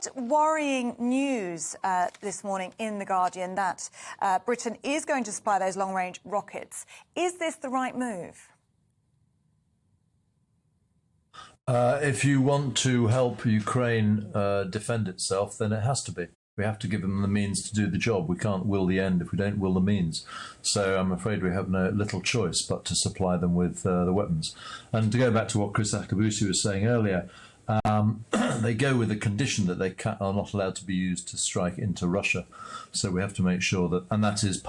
quite worrying news this morning in The Guardian that Britain is going to supply those long-range rockets. Is this the right move? If you want to help Ukraine defend itself, then it has to be. We have to give them the means to do the job. We can't will the end if we don't will the means. So I'm afraid we have little choice but to supply them with the weapons. And to go back to what Chris Akabusi was saying earlier, they go with the condition that they are not allowed to be used to strike into Russia. So we have to make sure that, and that is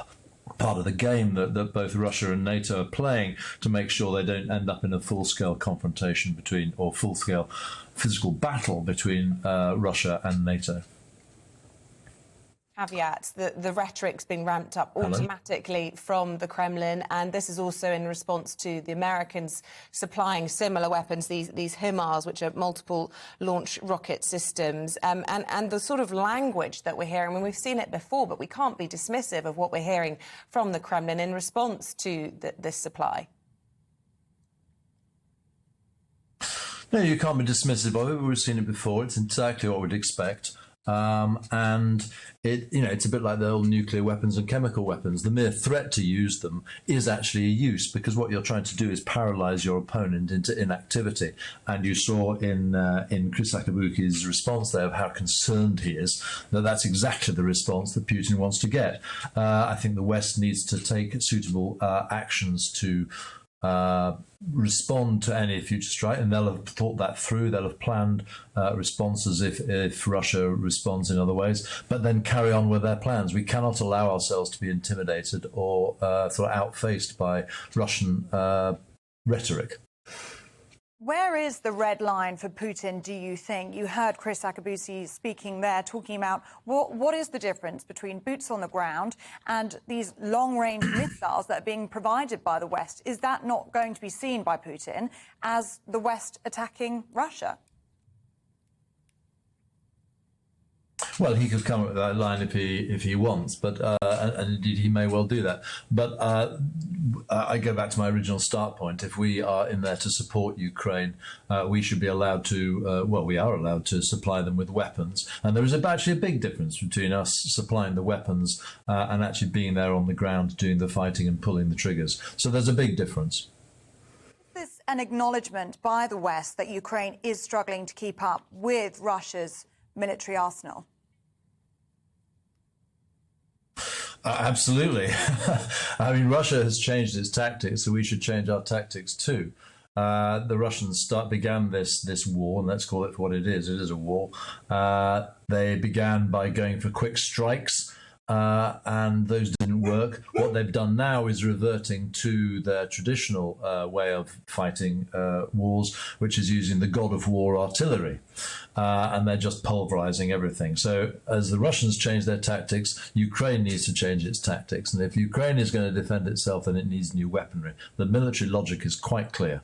part of the game that both Russia and NATO are playing, to make sure they don't end up in a full-scale confrontation between, or full-scale physical battle between Russia and NATO. Caveat, the rhetoric's being ramped up automatically from the Kremlin, and this is also in response to the Americans supplying similar weapons, these HIMARS, which are multiple launch rocket systems, and the sort of language that we're hearing. I mean, we've seen it before, but we can't be dismissive of what we're hearing from the Kremlin in response to this supply. No, you can't be dismissive of it. We've seen it before. It's exactly what we'd expect. And it's a bit like the old nuclear weapons and chemical weapons. The mere threat to use them is actually a use, because what you're trying to do is paralyze your opponent into inactivity. And you saw in Chris Akabuki's response there of how concerned he is, that's exactly the response that Putin wants to get. I think the West needs to take suitable actions to respond to any future strike, and they'll have thought that through. They'll have planned responses if Russia responds in other ways, but then carry on with their plans. We cannot allow ourselves to be intimidated or sort of outfaced by Russian rhetoric. Where is the red line for Putin, do you think? You heard Chris Akabusi speaking there, talking about what is the difference between boots on the ground and these long-range missiles that are being provided by the West. Is that not going to be seen by Putin as the West attacking Russia? Well, he could come up with that line if he wants, but and indeed he may well do that. But I go back to my original start point. If we are in there to support Ukraine, we should be allowed to. We are allowed to supply them with weapons, and there is actually a big difference between us supplying the weapons and actually being there on the ground doing the fighting and pulling the triggers. So there's a big difference. Is this an acknowledgement by the West that Ukraine is struggling to keep up with Russia's military arsenal? Absolutely. I mean, Russia has changed its tactics, so we should change our tactics too. The Russians began this war, and let's call it for what it is. It is a war. They began by going for quick strikes, and those didn't work. What they've done now is reverting to their traditional way of fighting wars, which is using the god of war artillery. And they're just pulverizing everything. So as the Russians change their tactics, Ukraine needs to change its tactics. And if Ukraine is going to defend itself, then it needs new weaponry. The military logic is quite clear.